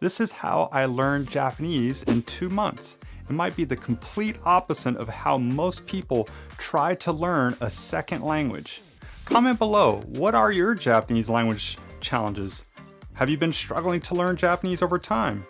This is how I learned Japanese in 2 months. It might be the complete opposite of how most people try to learn a second language. Comment below, what are your Japanese language challenges? Have you been struggling to learn Japanese over time?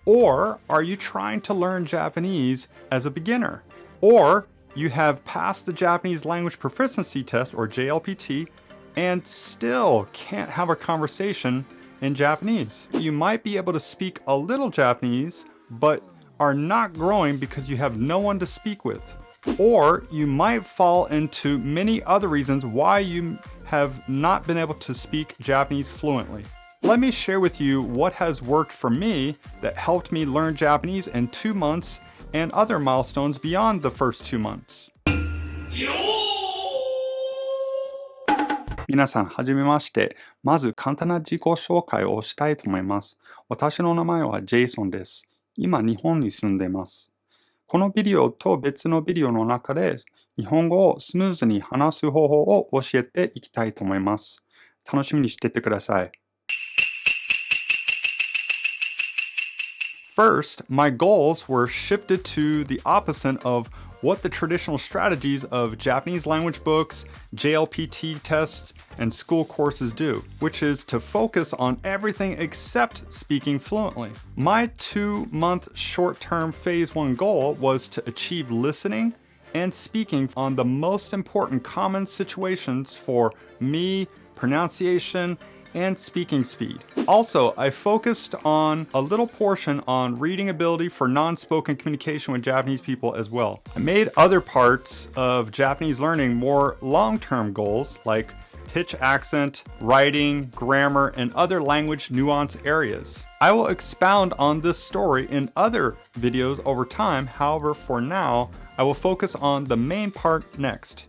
Or are you trying to learn Japanese as a beginner? Or you have passed the Japanese language proficiency test, or JLPT, and still can't have a conversation in Japanese. You might be able to speak a little Japanese, but are not growing because you have no one to speak with. Or you might fall into many other reasons why you have not been able to speak Japanese fluently. Let me share with you what has worked for me that helped me learn Japanese in 2 months and other milestones beyond the first 2 months. 皆さん、はじめまして。まず簡単な自己紹介をしたいと思います。私の名前はジェイソンです。今、日本に住んでいます。このビデオと別のビデオの中で日本語をスムーズに話す方法を教えていきたいと思います。楽しみにしていてください。First, my goals were shifted to the opposite of what the traditional strategies of Japanese language books, JLPT tests, and school courses do, which is to focus on everything except speaking fluently. My 2-month short-term phase 1 goal was to achieve listening and speaking on the most important common situations for me, pronunciation, and speaking speed. Also, I focused on a little portion on reading ability for non-spoken communication with Japanese people as well. I made other parts of Japanese learning more long-term goals like pitch accent, writing, grammar, and other language nuance areas. I will expound on this story in other videos over time. However, for now, I will focus on the main part next.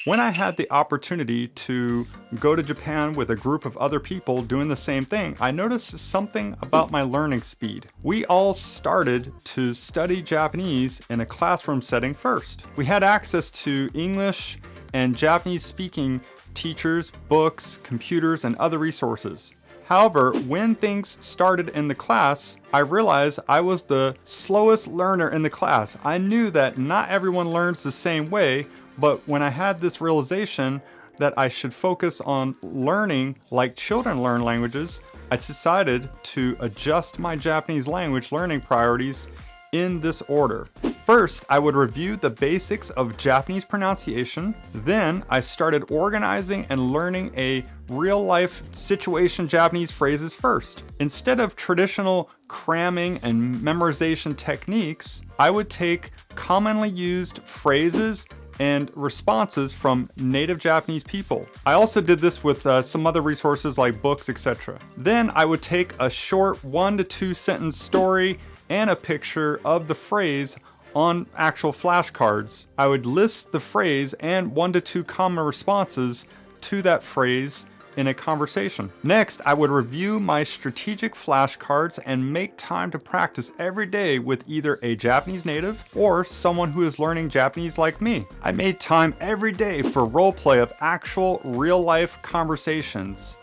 When I had the opportunity to go to Japan with a group of other people doing the same thing, I noticed something about my learning speed. We all started to study Japanese in a classroom setting first. We had access to English and Japanese speaking teachers, books, computers, and other resources. However, when things started in the class, I realized I was the slowest learner in the class. I knew that not everyone learns the same way, but when I had this realization that I should focus on learning like children learn languages, I decided to adjust my Japanese language learning priorities in this order. First, I would review the basics of Japanese pronunciation. Then I started organizing and learning a real-life situation Japanese phrases first. Instead of traditional cramming and memorization techniques, I would take commonly used phrases and responses from native Japanese people. I also did this with some other resources like books, etc. Then I would take a short 1 to 2 sentence story and a picture of the phrase on actual flashcards. I would list the phrase and 1 to 2 common responses to that phrase in a conversation. Next, I would review my strategic flashcards and make time to practice every day with either a Japanese native or someone who is learning Japanese like me. I made time every day for role play of actual real-life conversations.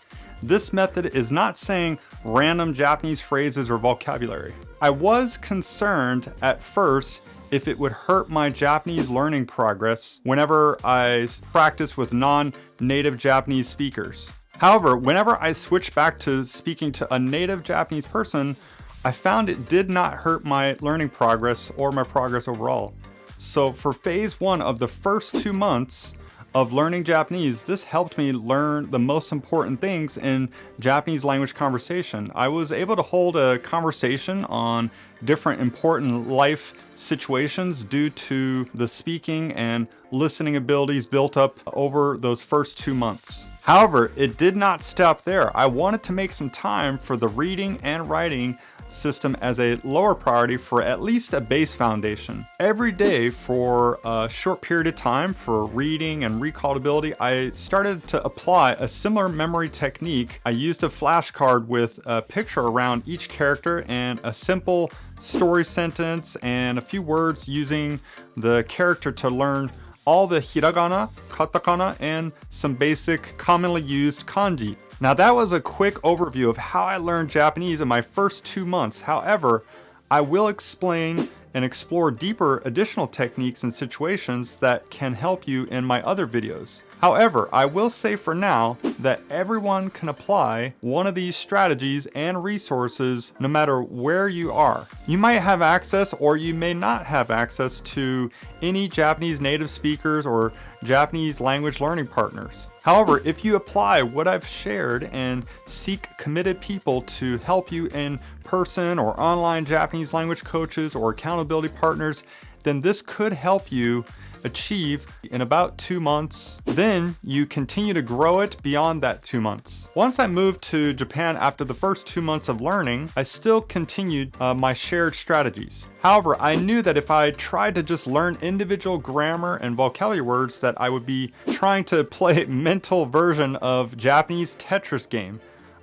This method is not saying random Japanese phrases or vocabulary. I was concerned at first if it would hurt my Japanese learning progress whenever I practice with non-native Japanese speakers. However, whenever I switched back to speaking to a native Japanese person, I found it did not hurt my learning progress or my progress overall. So for phase 1 of the first 2 months of learning Japanese, this helped me learn the most important things in Japanese language conversation. I was able to hold a conversation on different important life situations due to the speaking and listening abilities built up over those first 2 months. However, it did not stop there. I wanted to make some time for the reading and writing system as a lower priority for at least a base foundation. Every day for a short period of time for reading and recallability, I started to apply a similar memory technique. I used a flashcard with a picture around each character and a simple story sentence and a few words using the character to learn all the hiragana, katakana, and some basic commonly used kanji. Now that was a quick overview of how I learned Japanese in my first 2 months. However, I will explain and explore deeper additional techniques and situations that can help you in my other videos. However, I will say for now that everyone can apply one of these strategies and resources no matter where you are. You might have access or you may not have access to any Japanese native speakers or Japanese language learning partners. However, if you apply what I've shared and seek committed people to help you in person or online Japanese language coaches or accountability partners, then this could help you achieve in about 2 months. Then you continue to grow it beyond that 2 months. Once I moved to Japan after the first 2 months of learning, I still continued my shared strategies. However, I knew that if I tried to just learn individual grammar and vocabulary words, that I would be trying to play a mental version of Japanese Tetris game.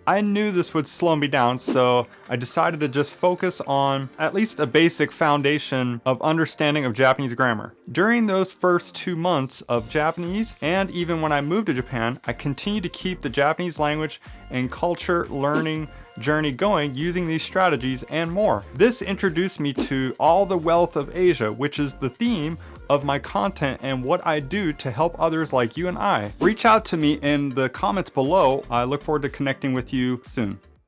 I knew this would slow me down, so I decided to just focus on at least a basic foundation of understanding of Japanese grammar. During those first 2 months of Japanese, and even when I moved to Japan, I continued to keep the Japanese language and culture learning journey going using these strategies and more. This introduced me to all the wealth of Asia, which is the theme of my content and what I do to help others like you and I. Reach out to me in the comments below. I look forward to connecting with you soon.